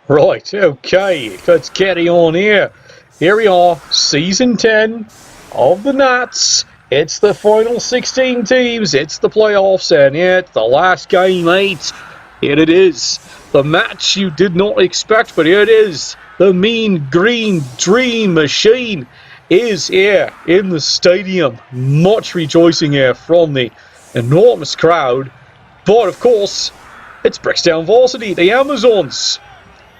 Right, okay, let's carry on here. Here we are, Season 10 of the NATTS. It's the final 16 teams, it's the playoffs, and it's the last game, mate. Here it is. The match you did not expect, but here it is. The Mean Green Dream Machine is here in the stadium. Much rejoicing here from the enormous crowd. But, of course, it's Brixtown Varsity, the Amazons.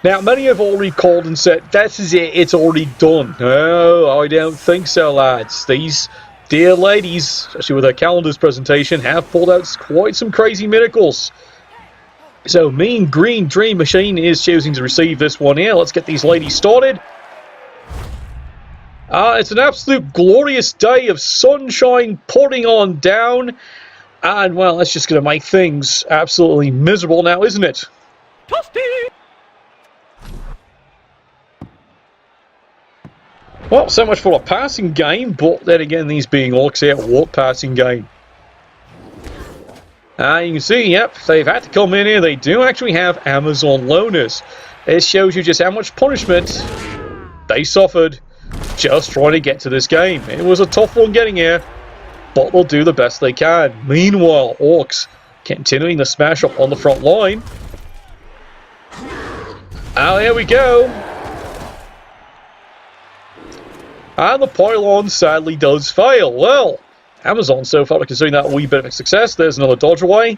Now, many have already called and said, this is it, it's already done. No, I don't think so, lads. These dear ladies, especially with their calendars presentation, have pulled out quite some crazy miracles. So, Mean Green Dream Machine is choosing to receive this one here. Let's get these ladies started. It's an absolute glorious day of sunshine pouring on down. And, well, that's just going to make things absolutely miserable now, isn't it? Toasty! Well, so much for a passing game, but then again, these being orcs here, what passing game? You can see, yep, they've had to come in here. They do actually have Amazon loners. This shows you just how much punishment they suffered just trying to get to this game. It was a tough one getting here, but they'll do the best they can. Meanwhile, orcs continuing to smash up on the front line. Here we go. And the pylon sadly does fail. Well, Amazon so far are considering that a wee bit of a success. There's another dodge away.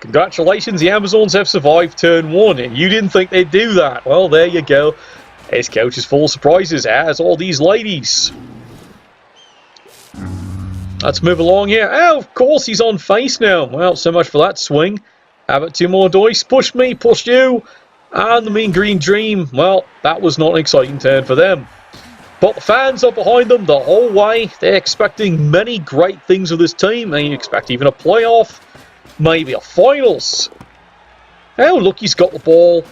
Congratulations, the Amazons have survived turn 1, and you didn't think they'd do that. Well, there you go. His couch is full of surprises, as all these ladies. Let's move along here. Oh, of course, he's on face now. Well, so much for that swing. How about 2 more dice? Push me, push you. And the Mean Green Dream, well, that was not an exciting turn for them. But the fans are behind them the whole way. They're expecting many great things of this team. They expect even a playoff, maybe a finals. Oh, look, he's got the ball.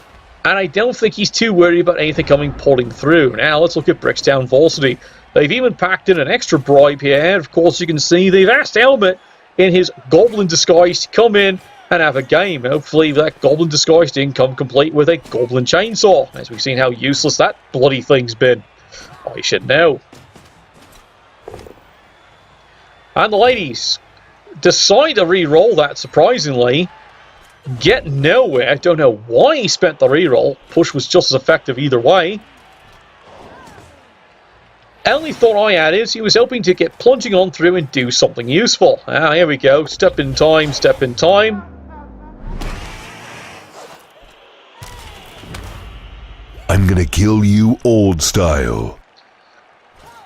And I don't think he's too worried about anything pulling through. Now, let's look at Brixtown Varsity. They've even packed in an extra bribe here. And, of course, you can see they've asked Helmet in his goblin disguise to come in and have a game. Hopefully, that goblin disguise didn't come complete with a goblin chainsaw, as we've seen how useless that bloody thing's been. I should know. And the ladies decide to re-roll that, surprisingly. Get nowhere. I don't know why he spent the re-roll. Push was just as effective either way. Only thought I had is he was hoping to get plunging on through and do something useful. Here we go. Step in time, step in time. I'm gonna kill you old style.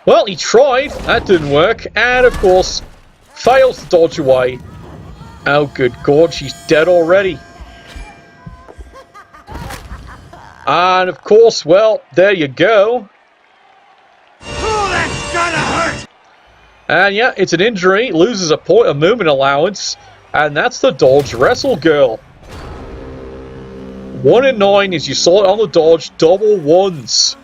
Well, he tried. That didn't work. And, of course, fails to dodge away. Oh, good God, she's dead already. And, of course, well, there you go. Oh, that's gonna hurt! And, yeah, it's an injury. Loses a point of movement allowance. And that's the dodge wrestle girl. 1 in 9, as you saw it on the dodge, double ones.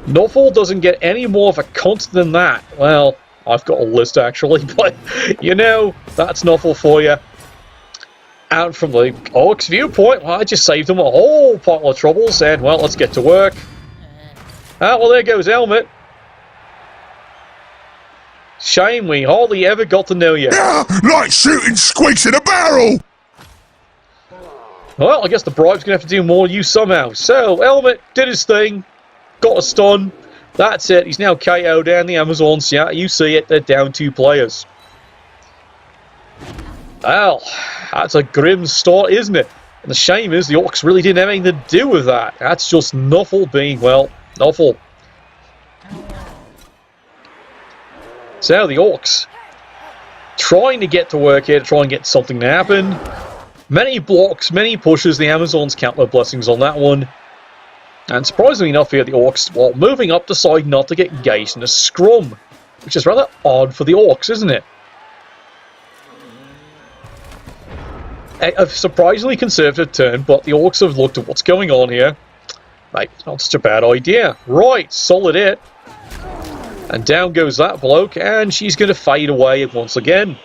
Nuffle doesn't get any more of a cunt than that. Well, I've got a list actually, but you know, that's Nuffle for you. And from the Orcs viewpoint, well, I just saved them a whole pile of troubles, and well, let's get to work. Well, there goes Helmet. Shame we hardly ever got to know you. Yeah, like shooting squeaks in a barrel! Well, I guess the bribe's going to have to do more use somehow. So, Helmet did his thing. Got a stun. That's it. He's now KO'd down the Amazons. Yeah, you see it. They're down 2 players. Well, that's a grim start, isn't it? And the shame is the Orcs really didn't have anything to do with that. That's just Nuffle being, well, Nuffle. So, the Orcs trying to get to work here to try and get something to happen. Many blocks, many pushes. The Amazons count their blessings on that one. And surprisingly enough here, the Orcs, while moving up, decide not to get engaged in a scrum. Which is rather odd for the Orcs, isn't it? A surprisingly conservative turn, but the Orcs have looked at what's going on here. Maybe it's not such a bad idea. Right, solid hit. And down goes that bloke, and she's going to fade away once again.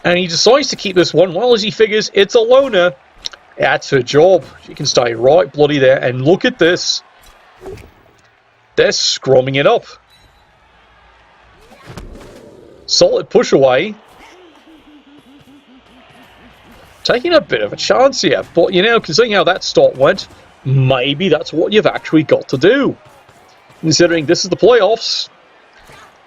And he decides to keep this one, well, as he figures it's a loner. That's her job. She can stay right bloody there. And look at this. They're scrumming it up. Solid push away. Taking a bit of a chance here. But, you know, considering how that start went, maybe that's what you've actually got to do. Considering this is the playoffs.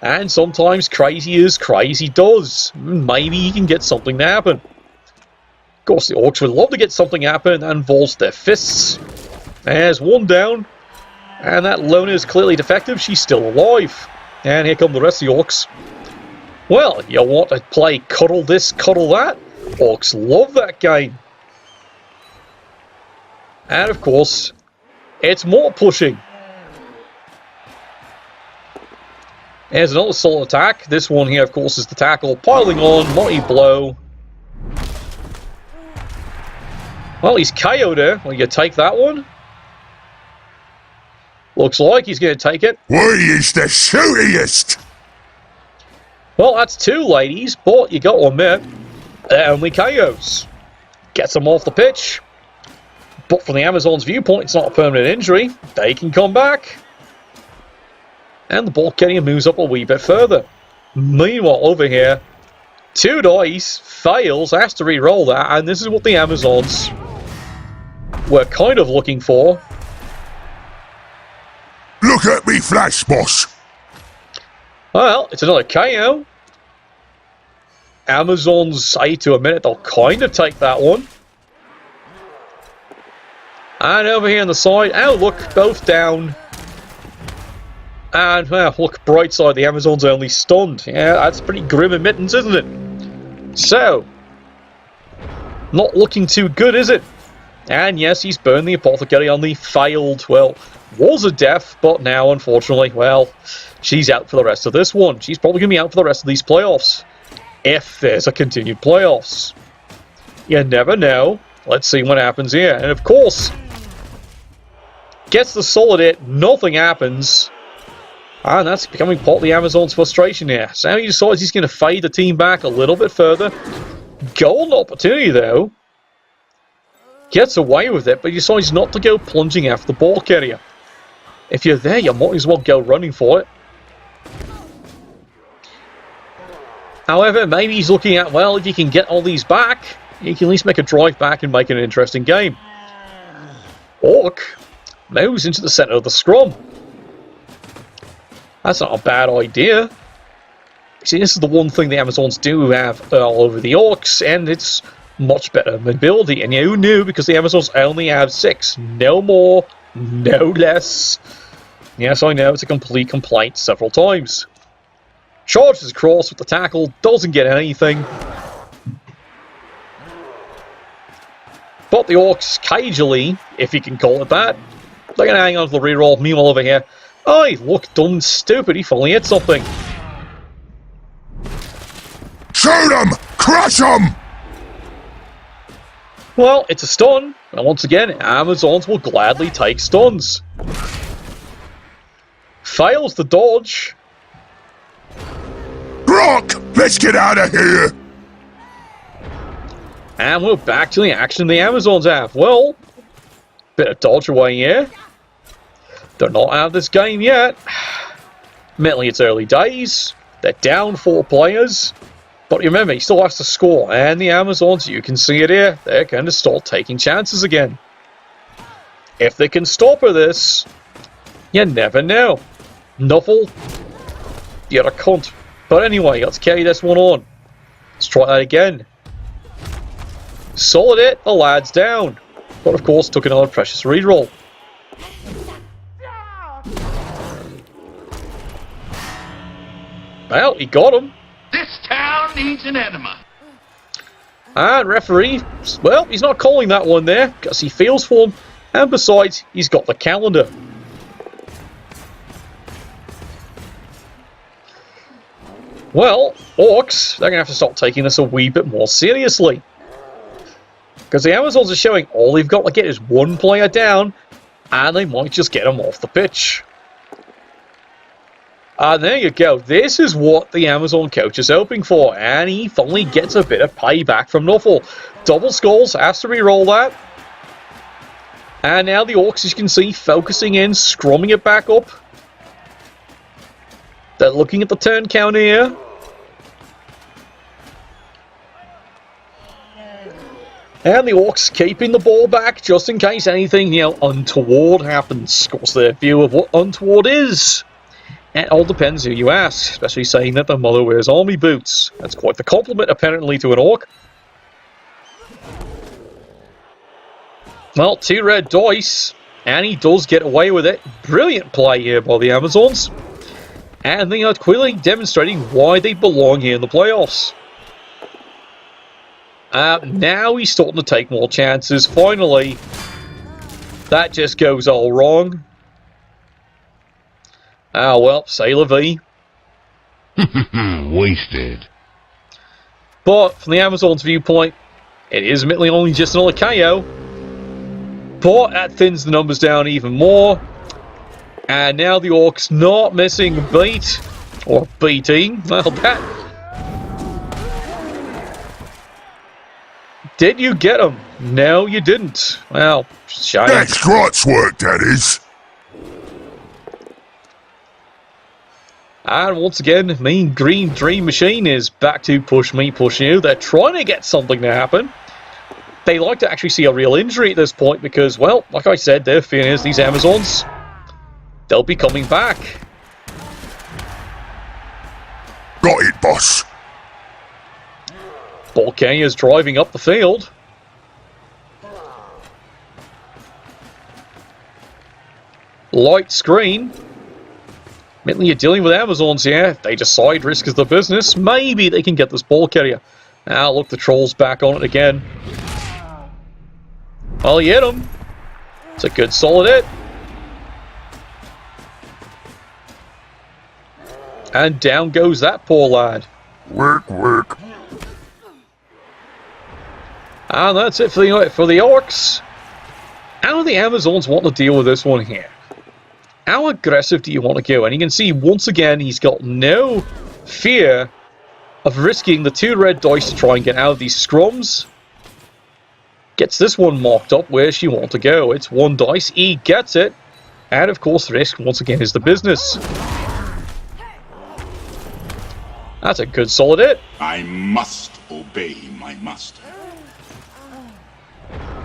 And sometimes crazy is crazy does. Maybe you can get something to happen. Of course, the Orcs would love to get something to happen and involves their fists. There's one down. And that loner is clearly defective. She's still alive. And here come the rest of the Orcs. Well, you want to play cuddle this, cuddle that? Orcs love that game. And of course, it's more pushing. There's another solo attack. This one here, of course, is the tackle. Piling on, mighty blow. Well, he's KO'd her. Will you take that one? Looks like he's going to take it. We is the shootiest! Well, that's two ladies, but you got to admit, they're only KOs. Gets them off the pitch. But from the Amazons' viewpoint, it's not a permanent injury. They can come back. And the ball carrier moves up a wee bit further. Meanwhile, over here, 2 dice, fails, has to re-roll that, and this is what the Amazons were kind of looking for. Look at me flash, boss! Well, it's another KO. Amazons say to a minute they'll kind of take that one. And over here on the side, oh look, both down. And, well, look, bright side, the Amazons are only stunned. Yeah, that's pretty grim admittance, isn't it? So, not looking too good, is it? And yes, he's burned the Apothecary on the failed, well, was a death, but now, unfortunately, well, she's out for the rest of this one. She's probably going to be out for the rest of these playoffs. If there's a continued playoffs. You never know. Let's see what happens here. And of course, gets the solid hit, nothing happens. And that's becoming part of the Amazons' frustration here. So he decides he's going to fade the team back a little bit further. Golden opportunity, though. Gets away with it, but he decides not to go plunging after the ball carrier. If you're there, you might as well go running for it. However, maybe he's looking at, well, if you can get all these back, you can at least make a drive back and make it an interesting game. Orc moves into the center of the scrum. That's not a bad idea. See, this is the one thing the Amazons do have all over the Orcs, and it's much better mobility. And you knew, because the Amazons only have 6. No more, no less. Yes, I know, it's a complete complaint several times. Charges across with the tackle, doesn't get anything. But the Orcs, cagily, if you can call it that, they're going to hang on to the reroll. Meanwhile, over here, oh, he looked dumb and stupid. He finally hit something. Shoot him! Crush him! Well, it's a stun. And once again, Amazons will gladly take stuns. Fails the dodge. Brock! Let's get out of here! And we're back to the action the Amazons have. Well, bit of dodge away here. They're not out of this game yet. Admittedly, it's early days. They're down 4 players. But remember, he still has to score. And the Amazons, you can see it here, they're going to start taking chances again. If they can stop her this, you never know. Nuffle, you're a cunt. But anyway, let's carry this one on. Let's try that again. Solid hit, the lad's down. But of course, took another precious reroll. Well, he got him. This town needs an enema. And referee, well, he's not calling that one there, because he feels for him. And besides, he's got the calendar. Well, Orcs, they're going to have to start taking this a wee bit more seriously. Because the Amazons are showing all they've got to get is one player down, and they might just get him off the pitch. And there you go. This is what the Amazon coach is hoping for. And he finally gets a bit of payback from Nuffle. Double skulls, has to re-roll that. And now the Orcs, as you can see, focusing in, scrumming it back up. They're looking at the turn count here. And the Orcs keeping the ball back just in case anything, untoward happens. Of course, their view of what untoward is. It all depends who you ask, especially saying that the mother wears army boots. That's quite the compliment, apparently, to an Orc. Well, 2 red dice, and he does get away with it. Brilliant play here by the Amazons. And they are clearly demonstrating why they belong here in the playoffs. Now he's starting to take more chances. Finally, that just goes all wrong. Well, say la vie. Wasted. But from the Amazons' viewpoint, it is admittedly only just another KO. But that thins the numbers down even more. And now the Orcs not missing a beat. Or beating. Well, that... Did you get him? No, you didn't. Well, shame. That's Grot's work, that is. And once again, Mean Green Dream Machine is back to push me, push you. They're trying to get something to happen. They like to actually see a real injury at this point because, well, like I said, their fear is these Amazons, they'll be coming back. Got it, boss. Volcano is driving up the field. Light screen. Admittedly, you're dealing with Amazons here. If they decide risk is the business, maybe they can get this ball carrier. Now, look, the Troll's back on it again. Well, he hit him. It's a good solid hit. And down goes that poor lad. Work, work. And that's it for the Orcs. How do the Amazons want to deal with this one here? How aggressive do you want to go? And you can see, once again, he's got no fear of risking the 2 red dice to try and get out of these scrums. Gets this one mocked up where she wants to go. It's 1 dice. He gets it. And, of course, risk, once again, is the business. That's a good solid hit. I must obey my master.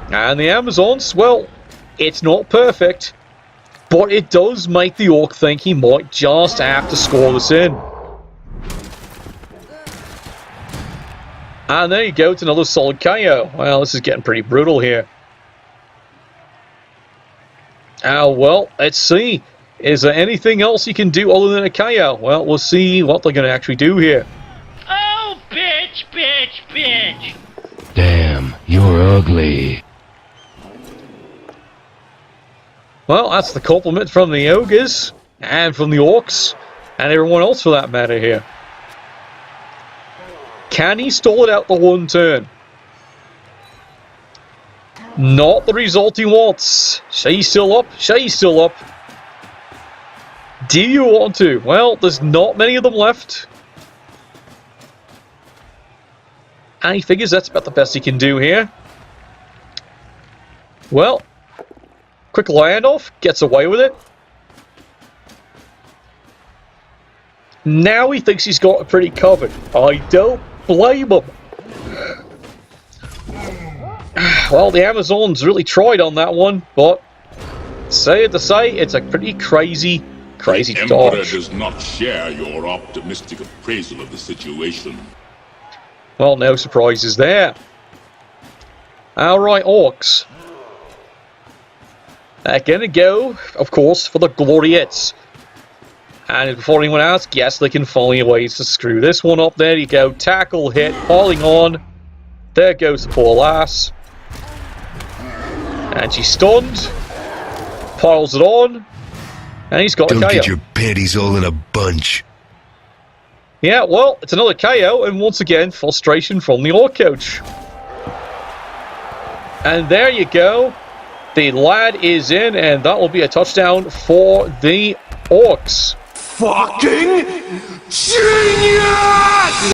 And the Amazons, well, it's not perfect. But it does make the Orc think he might just have to score this in. And there you go, it's another solid KO. Well, this is getting pretty brutal here. Well, let's see. Is there anything else you can do other than a KO? Well, we'll see what they're going to actually do here. Oh, bitch, bitch, bitch! Damn, you're ugly. Well, that's the compliment from the Ogres, and from the Orcs, and everyone else for that matter here. Can he stall it out the 1 turn? Not the result he wants. She's still up. She's still up. Do you want to? Well, there's not many of them left. And he figures that's about the best he can do here. Well, quick handoff, gets away with it. Now he thinks he's got it pretty covered. I don't blame him. Well, the Amazons really tried on that one, but say to say, it's a pretty crazy The Emperor dodge. does not share your optimistic appraisal of the situation. Well, no surprises there. Alright, Orcs. They're gonna go, of course, for the Gloriettes. And before anyone asks, yes, they can find ways to screw this one up. There you go. Tackle, hit, falling on. There goes the poor lass. And she's stunned. Piles it on. And he's got a Don't KO. get your panties all in a bunch. Yeah, well, it's another KO. And once again, frustration from the Orc coach. And there you go. The lad is in. And that will be a touchdown for the Orcs. fucking genius!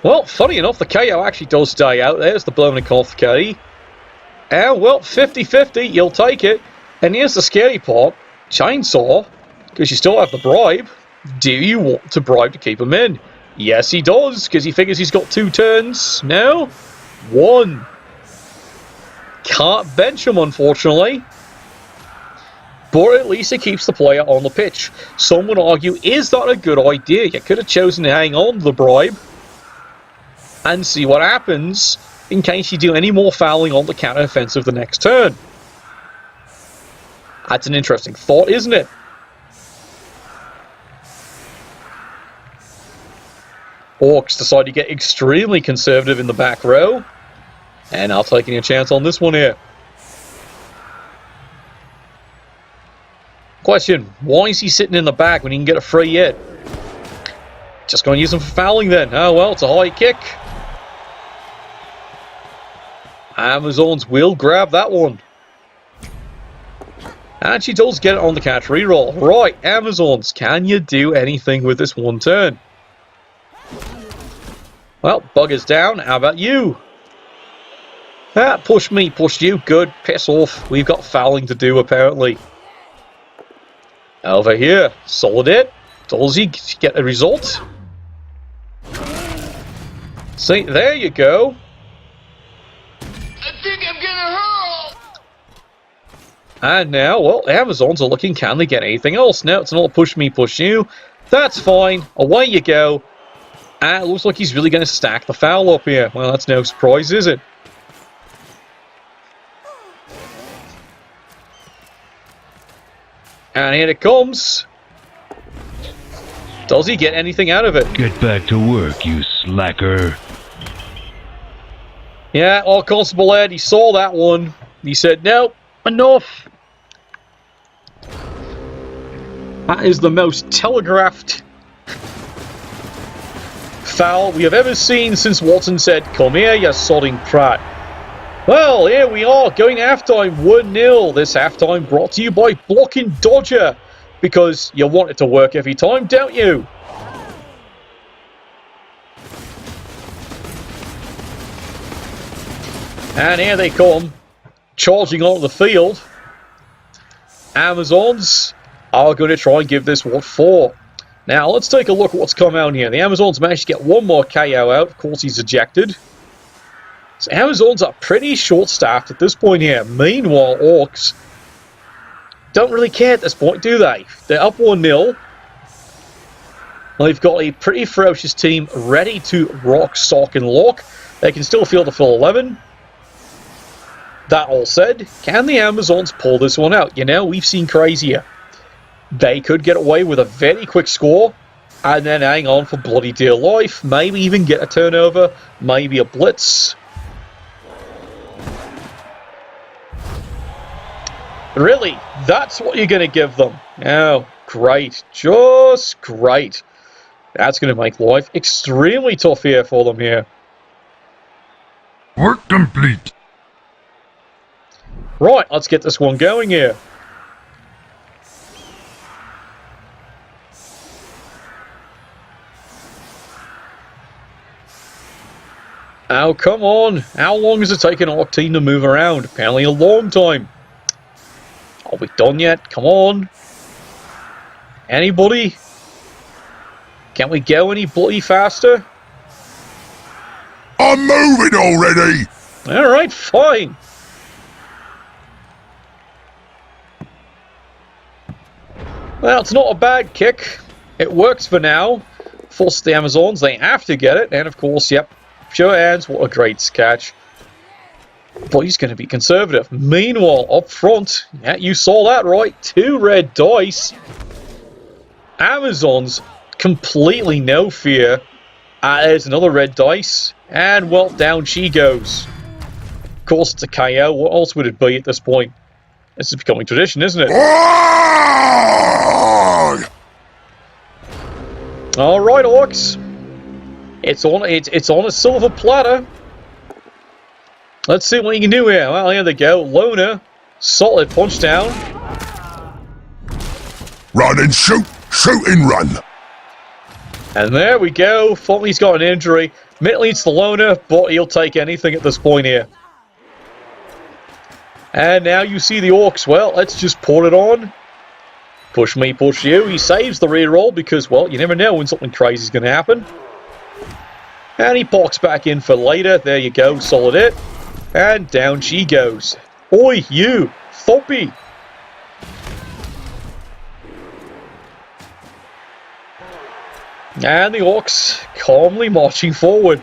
Well, funny enough, the KO actually does die out. There's the blown off K. And, well, 50-50, you'll take it. And here's the scary part. Chainsaw, because you still have the bribe. Do you want to bribe to keep him in? Yes, he does, because he figures he's got 2 turns. No? 1. Can't bench him, unfortunately. But at least it keeps the player on the pitch. Some would argue, is that a good idea? You could have chosen to hang on to the bribe and see what happens in case you do any more fouling on the counter-offensive the next turn. That's an interesting thought, isn't it? Orcs decide to get extremely conservative in the back row. And now taking a chance on this one here. Question, why is he sitting in the back when he can get a free hit? Just going to use him for fouling then. Oh well, it's a high kick. Amazons will grab that one. And she does get it on the catch reroll. Right, Amazons, can you do anything with this one turn? Well, bugger's down. How about you? Ah, push me, push you. Good. Piss off. We've got fouling to do, apparently. Over here. Solid it. Does he get a result? See, there you go. I think I'm gonna hurl! And now, well, the Amazons are looking, can they get anything else? No, it's not push me, push you. That's fine. Away you go. And it looks like he's really going to stack the foul up here. Well, that's no surprise, is it? And here it comes. Does he get anything out of it? Get back to work, you slacker. Yeah, well, Constable Ed, he saw that one. He said, no, enough. That is the most telegraphed foul we have ever seen since Watson said, come here, you sodding prat. Well, here we are, going to halftime, 1-0. This halftime brought to you by Blocking Dodger, because you want it to work every time, don't you? And here they come, charging onto the field. Amazons are going to try and give this what for. Now, let's take a look at what's come out here. The Amazons managed to get one more KO out. Of course, he's ejected. So Amazons are pretty short-staffed at this point here. Meanwhile, Orcs don't really care at this point, do they? They're up 1-0. They've got a pretty ferocious team ready to rock, sock, and lock. They can still field the full 11. That all said, can the Amazons pull this one out? You know, we've seen crazier. They could get away with a very quick score and then hang on for bloody dear life. Maybe even get a turnover, maybe a blitz. Really? That's what you're going to give them? Oh, great. Just great. That's going to make life extremely tough here for them here. Work complete. Right, let's get this one going here. Oh, come on. How long has it taken our team to move around? Apparently a long time. Are we done yet? Come on. Anybody? Can we go any bloody faster? I'm moving already! Alright, fine. Well, it's not a bad kick. It works for now. Force the Amazons, they have to get it. And of course, yep, sure hands, what a great catch. But he's going to be conservative. Meanwhile, up front, yeah, you saw that right, 2 red dice. Amazons, completely no fear. There's another red dice. And, well, down she goes. Of course, it's a KO. What else would it be at this point? This is becoming tradition, isn't it? Alright, Orcs. It's on a silver platter. Let's see what you can do here. Well, here they go. Loner Solid punch down. Run and shoot, shoot and run. And there we go. Finally's got an injury. Admittedly, it's the loner, but he'll take anything at this point here. And now you see the Orcs. Well, let's just put it on. Push me, push you. He saves the reroll because, well, you never know when something crazy is going to happen. And he pops back in for later. There you go. Solid hit. And down she goes. Oi, you. Thumpy. And the Orcs calmly marching forward.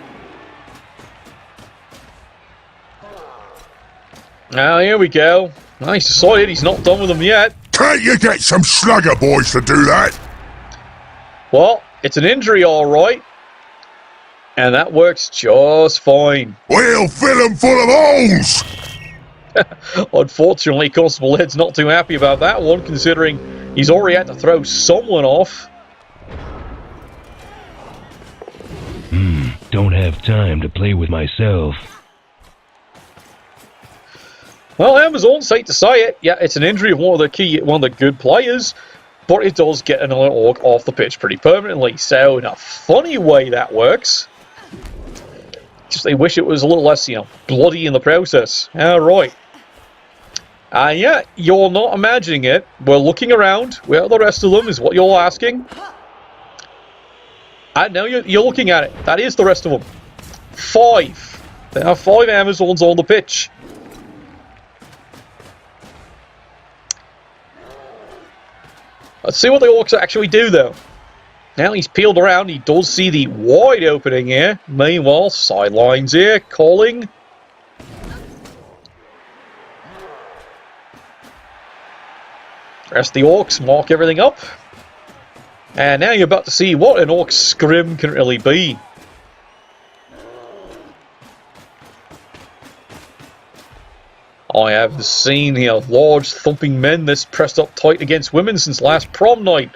Now here we go. Nice, decided he's not done with them yet. Can't you get some slugger boys to do that? Well, it's an injury alright. And that works just fine. We'll fill them full of holes! Unfortunately, Constable Ed's not too happy about that one, considering he's already had to throw someone off. Don't have time to play with myself. Well, Amazons, hate to say it, yeah, it's an injury of one of the good players, but it does get another Orc off the pitch pretty permanently. So, in a funny way, that works. Just they wish it was a little less, bloody in the process. All right. Yeah, you're not imagining it. We're looking around. Where are the rest of them? Is what you're asking. I know you're looking at it. That is the rest of them. 5. There are 5 Amazons on the pitch. Let's see what the Orcs actually do, though. Now he's peeled around. He does see the wide opening here. Meanwhile, sidelines here, calling. Rest the Orcs mark everything up. And now you're about to see what an Orc scrim can really be. I haven't seen large thumping men this pressed up tight against women since last prom night.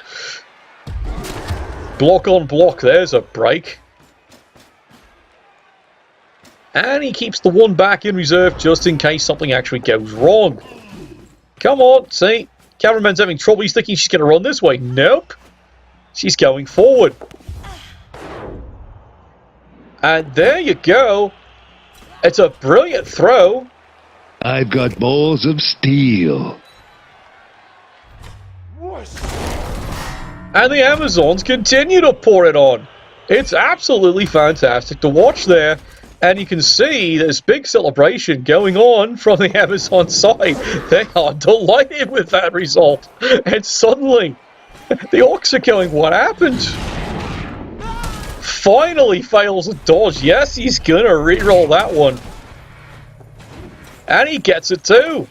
Block on block, there's a break. And he keeps the one back in reserve just in case something actually goes wrong. Come on, see? Cameraman's having trouble. He's thinking she's going to run this way. Nope. She's going forward. And there you go. It's a brilliant throw. I've got balls of steel. And the Amazons continue to pour it on. It's absolutely fantastic to watch there. And you can see this big celebration going on from the Amazon side. They are delighted with that result. And suddenly, the Orcs are going, what happened? Finally fails a dodge. Yes, he's going to reroll that one. And he gets it too.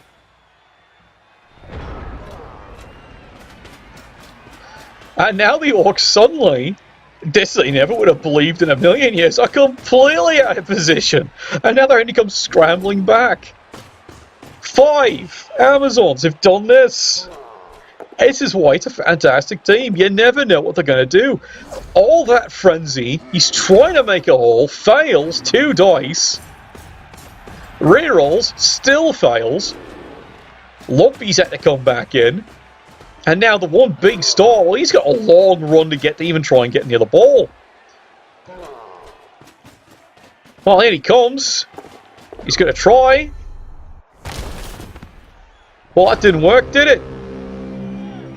And now the Orcs suddenly, this they never would have believed in a million years, are completely out of position. And now they're only come scrambling back. 5 Amazons have done this. This is why it's a fantastic team. You never know what they're going to do. All that frenzy, he's trying to make a hole, fails, 2 dice. Rerolls, still fails. Lumpy's had to come back in. And now the one big star, well, he's got a long run to even try and get near the ball. Well, here he comes. He's going to try. Well, that didn't work, did it?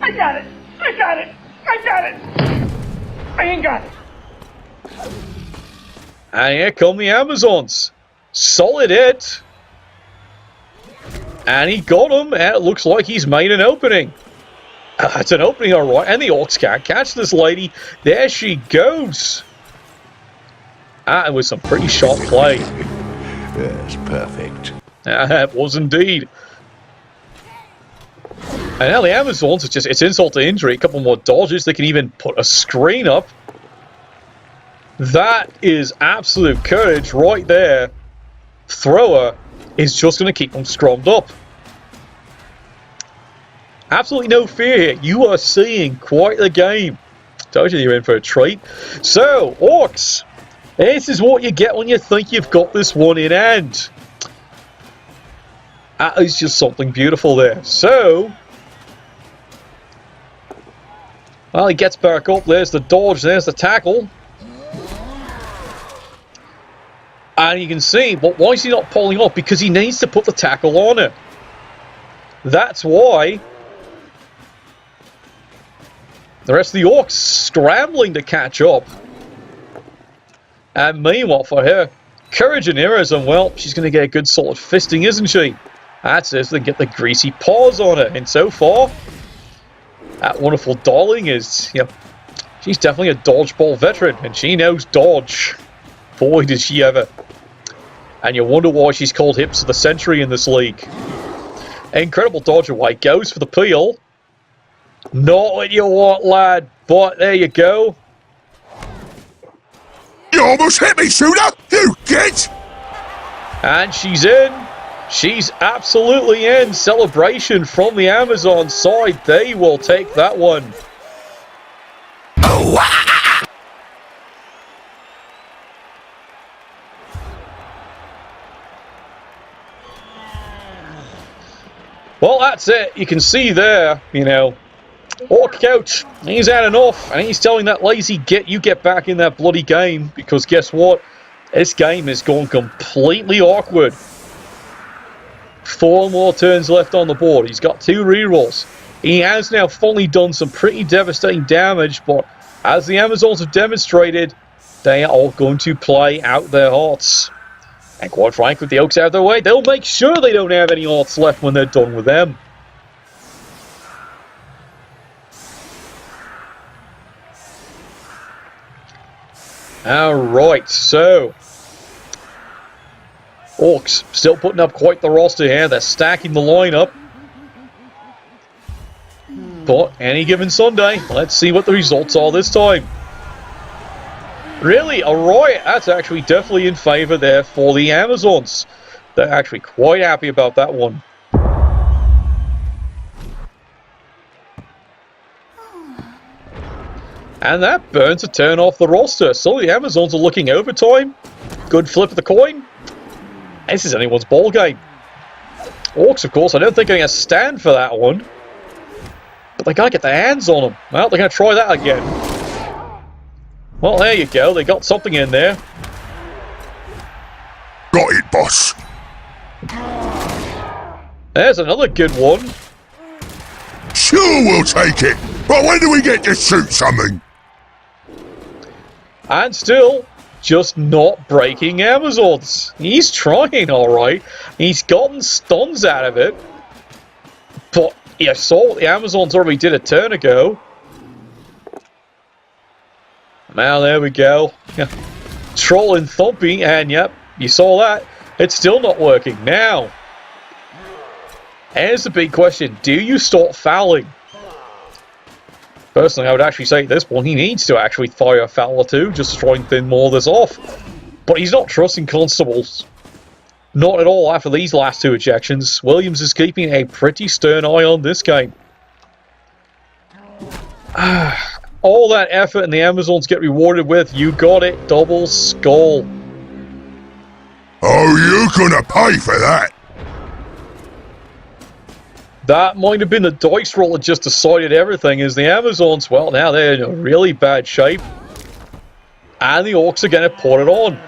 I got it! I got it! I got it! I ain't got it! And here come the Amazons. Solid hit. And he got him, and it looks like he's made an opening. It's an opening, all right, and the Orcs can't catch this lady. There she goes. It was some pretty sharp play. Yes, perfect. It was indeed. And now the Amazons, it's insult to injury. A couple more dodges. They can even put a screen up. That is absolute courage right there. Thrower is just going to keep them scrummed up. Absolutely no fear here. You are seeing quite the game. Told you you're in for a treat. So, Orcs, this is what you get when you think you've got this one in hand. That is just something beautiful there. So, well, he gets back up. There's the dodge. There's the tackle. And you can see, but why is he not pulling up? Because he needs to put the tackle on it. That's why the rest of the Orcs scrambling to catch up. And meanwhile, for her, courage and heroism, well, she's going to get a good solid fisting, isn't she? That's it, they get the greasy paws on her. And so far, that wonderful darling is, you know, she's definitely a dodgeball veteran, and she knows dodge. Boy, does she ever. And you wonder why she's called Hips of the Century in this league. Incredible dodge away, goes for the peel. Not what you want, lad, but there you go. You almost hit me, shooter! You git! And she's in. She's absolutely in. Celebration from the Amazon side. They will take that one. Well, that's it. You can see there, you know, Orc Coach, he's had enough, and he's telling that lazy git, you get back in that bloody game, because guess what? This game is going completely awkward. 4 more turns left on the board. He's got 2 rerolls. He has now finally done some pretty devastating damage, but as the Amazons have demonstrated, they are all going to play out their hearts. And quite frankly, with the Oaks out of their way, they'll make sure they don't have any hearts left when they're done with them. Alright, so Orcs still putting up quite the roster here. They're stacking the lineup. But any given Sunday, let's see what the results are this time. Really, a riot. That's actually definitely in favour there for the Amazons. They're actually quite happy about that one. And that burns a turn off the roster. So the Amazons are looking overtime. Good flip of the coin. This is anyone's ball game. Orcs, of course, I don't think are going to stand for that one. But they got to get their hands on them. Well, they're going to try that again. Well, there you go. They got something in there. Got it, boss. There's another good one. Sure, we'll take it. But when do we get to shoot something? And still, just not breaking Amazons. He's trying, alright. He's gotten stuns out of it. But you saw what the Amazons already did a turn ago. Now, there we go. Troll and Thumpy, and yep, you saw that. It's still not working. Now, here's the big question. Do you start fouling? Personally, I would actually say at this point, he needs to actually fire a foul or two, just to try and thin more of this off. But he's not trusting Constables. Not at all after these last 2 ejections. Williams is keeping a pretty stern eye on this game. All that effort and the Amazons get rewarded with, you got it, double skull. Oh, you're gonna pay for that. That might have been the dice roll that just decided everything, as the Amazons, well, now they're in a really bad shape. And the Orcs are going to put it on.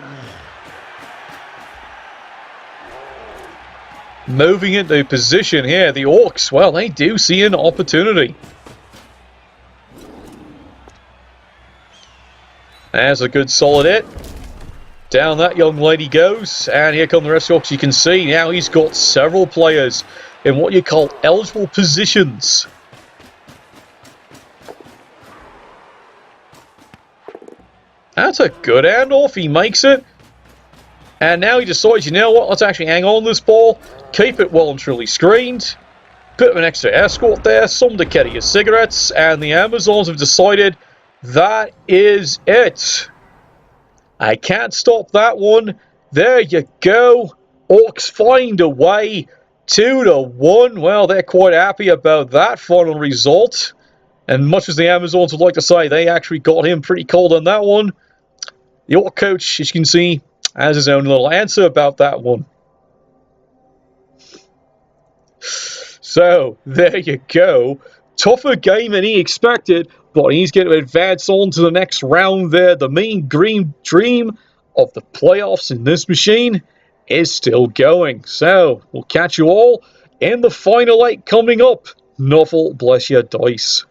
Moving into position here, the Orcs, well, they do see an opportunity. There's a good solid hit. Down that young lady goes, and here come the rest of the Orcs. You can see now he's got several players in what you call eligible positions. That's a good handoff. He makes it. And now he decides, you know what, let's actually hang on this ball, keep it well and truly screened, put an extra escort there, some to carry his cigarettes, and the Amazons have decided that is it. I can't stop that one. There you go. Orcs find a way. 2-1. Well, they're quite happy about that final result. And much as the Amazons would like to say, they actually got him pretty cold on that one. The Orc coach, as you can see, has his own little answer about that one. So, there you go. Tougher game than he expected, but he's going to advance on to the next round there. The mean green dream of the playoffs in this machine is still going. So, we'll catch you all in the final 8 coming up. Nuffle bless your dice.